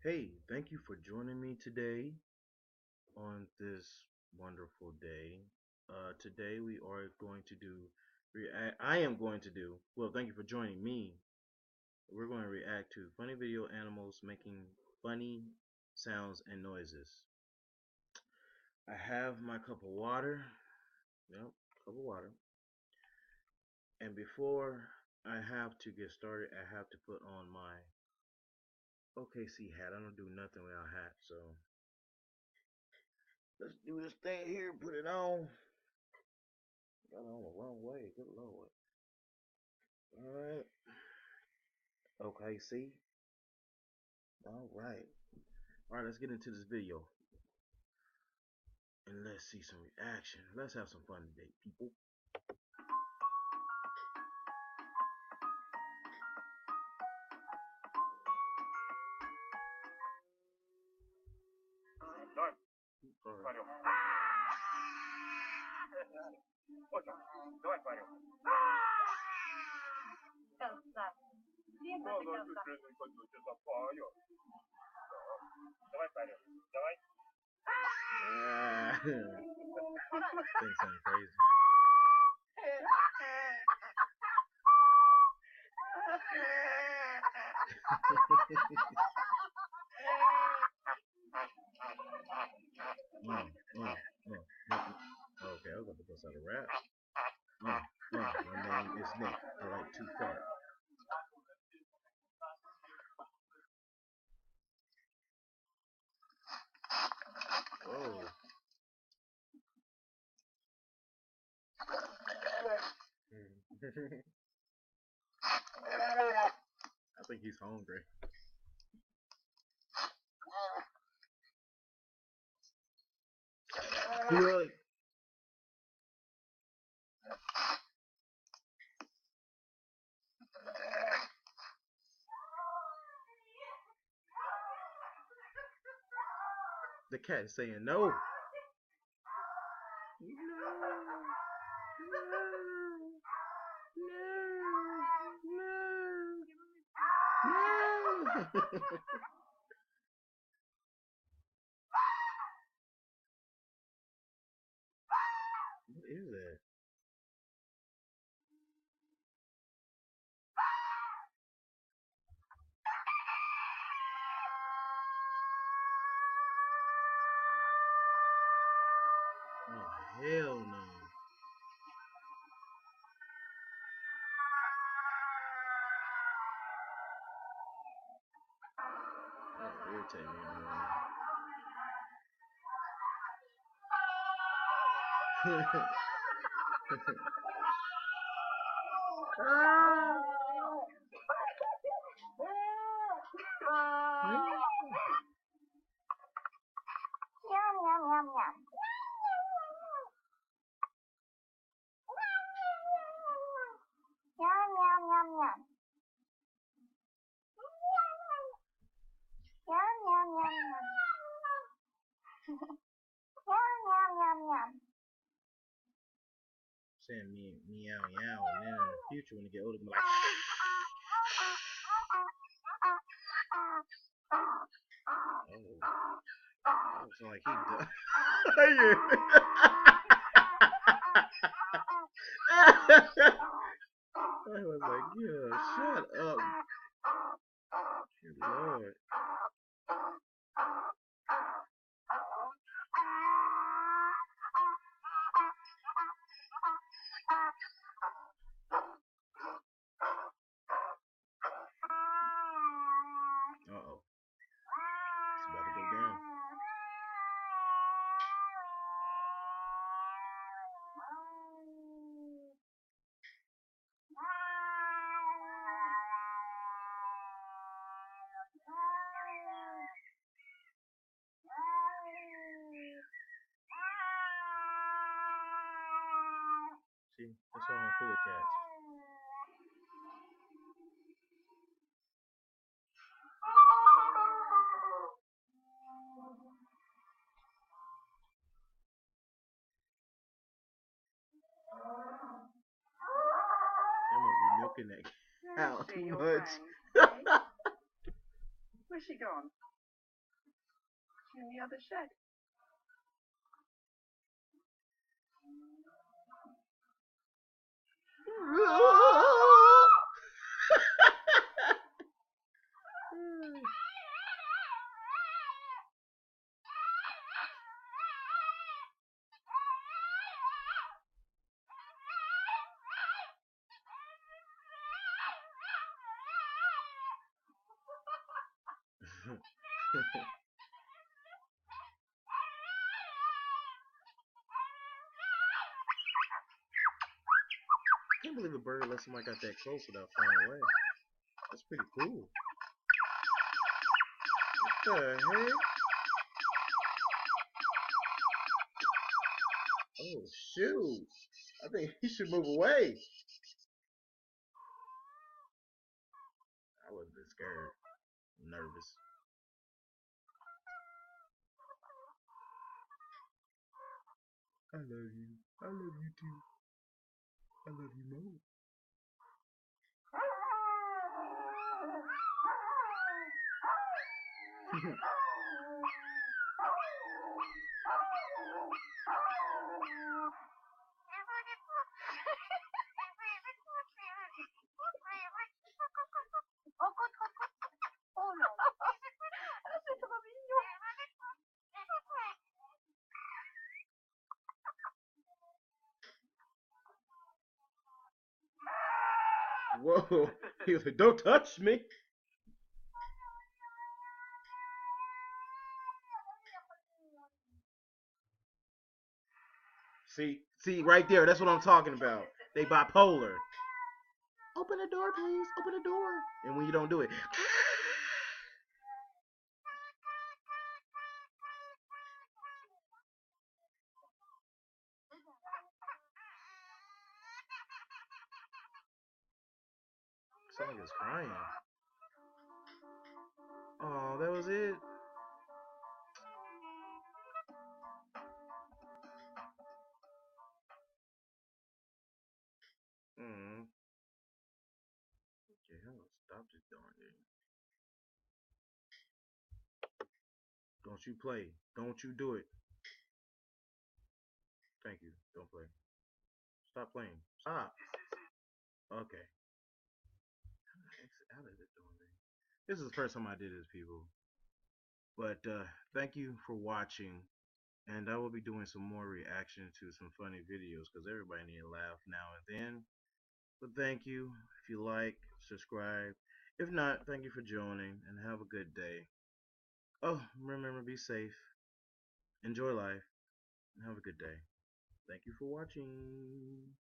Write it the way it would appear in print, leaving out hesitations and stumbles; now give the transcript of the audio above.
Hey, thank you for joining me today on this wonderful day. Today we are going to do I am going to do. Well, thank you for joining me. We're going to react to funny video animals making funny sounds and noises. I have my cup of water. Yep, cup of water. And before I have to get started, I have to put on my OKC hat. I don't do nothing without a hat, so let's do this thing here. Put it on. Got on the wrong way. Good lord. Alright. Okay, see? Alright. Alright, let's get into this video. And let's see some reaction. Let's have some fun today, people. Alright. Things sound crazy. Okay, I was about to bust out a rap. My name is Nick. I like to fart. Oh. I think he's hungry. Look. The cat is saying no. No. What is that? Oh, hell no. That irritate me anymore. Saying me meow meow, and then in the future when they get older, I'm like, oh, so like he does. I was like, yeah, shut up. Good lord. Uh-oh. It's about to go down. See, that's all I'm full of cats. They must be milking that cow too much. Where's she gone? in the other shed. I can't believe a bird let somebody got that close without flying away. That's pretty cool. What the heck? Oh shoot! I think he should move away. I would have been scared, nervous. I love you. I love you too. I love you more. C'est trop mignon. Whoa! He was like, "Don't touch me." See, right there. That's what I'm talking about. They bipolar. Open the door, please. Open the door. And when you don't do it, someone is crying. Oh, that was it. Mm. Okay, hell, stop this darn thing. Don't you play. Don't you do it. Thank you. Don't play. Stop playing. Stop. Okay. How did it doing thing? This is the first time I did this, people. But thank you for watching. And I will be doing some more reaction to some funny videos because everybody need to laugh now and then. But thank you. If you like, subscribe. If not, thank you for joining and have a good day. Oh, remember, be safe. Enjoy life and have a good day. Thank you for watching.